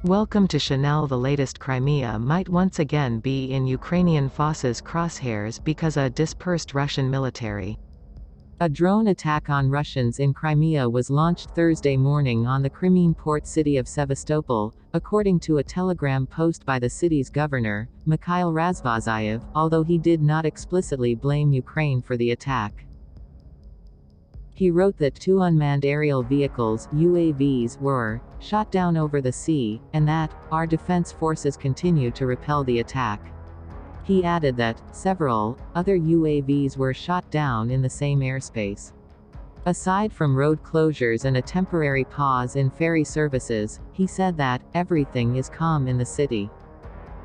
Welcome to Chanel. The latest Crimea might once again be in Ukrainian forces' crosshairs because a dispersed Russian military. A drone attack on Russians in Crimea was launched Thursday morning on the Crimean port city of Sevastopol, according to a telegram post by the city's governor, Mikhail Razvozhaev, although he did not explicitly blame Ukraine for the attack. He wrote that 2 unmanned aerial vehicles (UAVs) were shot down over the sea, and that our defense forces continue to repel the attack. He added that several other UAVs were shot down in the same airspace. Aside from road closures and a temporary pause in ferry services, he said that everything is calm in the city.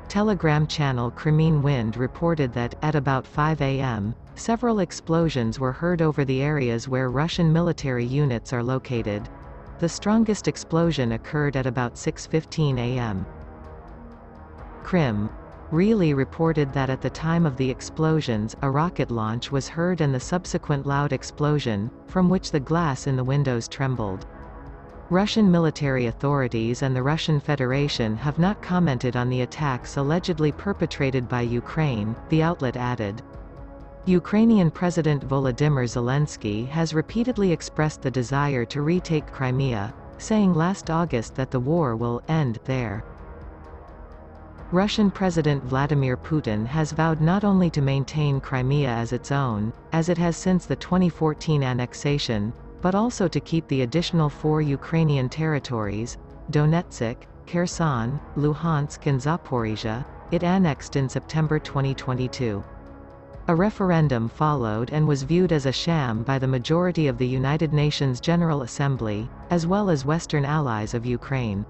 Telegram channel Crimean Wind reported that, at about 5 a.m., several explosions were heard over the areas where Russian military units are located. The strongest explosion occurred at about 6:15 a.m. Crim. Really reported that at the time of the explosions, a rocket launch was heard and the subsequent loud explosion, from which the glass in the windows trembled. Russian military authorities and the Russian Federation have not commented on the attacks allegedly perpetrated by Ukraine, the outlet added. Ukrainian President Volodymyr Zelensky has repeatedly expressed the desire to retake Crimea, saying last August that the war will end there. Russian President Vladimir Putin has vowed not only to maintain Crimea as its own, as it has since the 2014 annexation, but also to keep the additional 4 Ukrainian territories, Donetsk, Kherson, Luhansk and Zaporizhia, it annexed in September 2022. A referendum followed and was viewed as a sham by the majority of the United Nations General Assembly, as well as Western allies of Ukraine.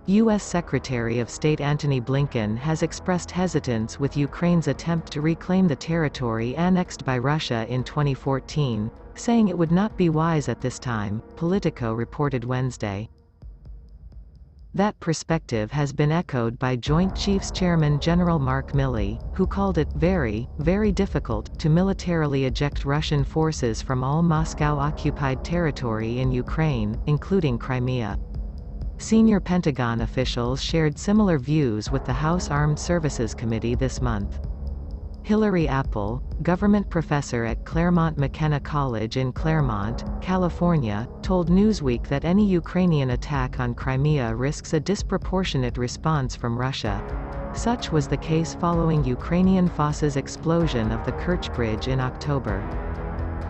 U.S. Secretary of State Antony Blinken has expressed hesitance with Ukraine's attempt to reclaim the territory annexed by Russia in 2014, saying it would not be wise at this time, Politico reported Wednesday. That perspective has been echoed by Joint Chiefs Chairman General Mark Milley, who called it very, very difficult to militarily eject Russian forces from all Moscow-occupied territory in Ukraine, including Crimea. Senior Pentagon officials shared similar views with the House Armed Services Committee this month. Hilary Apple, government professor at Claremont McKenna College in Claremont, California, told Newsweek that any Ukrainian attack on Crimea risks a disproportionate response from Russia. Such was the case following Ukrainian forces' explosion of the Kerch Bridge in October.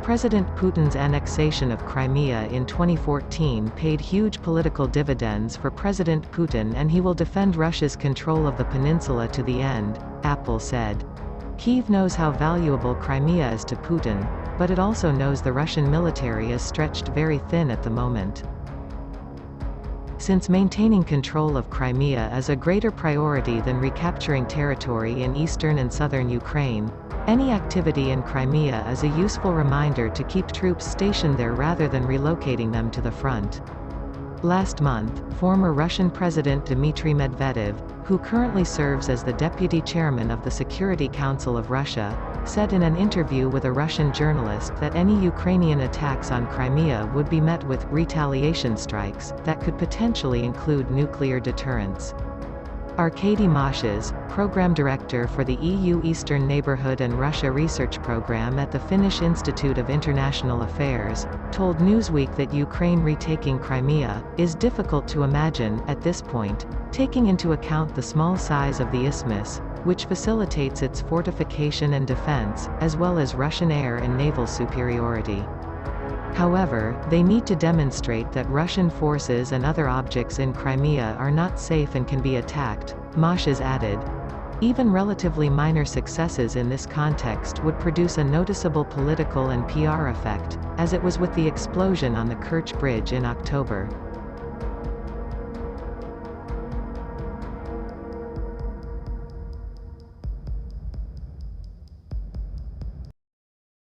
President Putin's annexation of Crimea in 2014 paid huge political dividends for President Putin, and he will defend Russia's control of the peninsula to the end, Apple said. Kyiv knows how valuable Crimea is to Putin, but it also knows the Russian military is stretched very thin at the moment. Since maintaining control of Crimea is a greater priority than recapturing territory in eastern and southern Ukraine, any activity in Crimea is a useful reminder to keep troops stationed there rather than relocating them to the front. Last month, former Russian President Dmitry Medvedev, who currently serves as the deputy chairman of the Security Council of Russia, said in an interview with a Russian journalist that any Ukrainian attacks on Crimea would be met with retaliation strikes that could potentially include nuclear deterrence. Arkady Mashes, program director for the EU Eastern Neighbourhood and Russia Research Program at the Finnish Institute of International Affairs, told Newsweek that Ukraine retaking Crimea is difficult to imagine at this point, taking into account the small size of the isthmus, which facilitates its fortification and defense, as well as Russian air and naval superiority. However, they need to demonstrate that Russian forces and other objects in Crimea are not safe and can be attacked, Mashes added. Even relatively minor successes in this context would produce a noticeable political and PR effect, as it was with the explosion on the Kerch Bridge in October.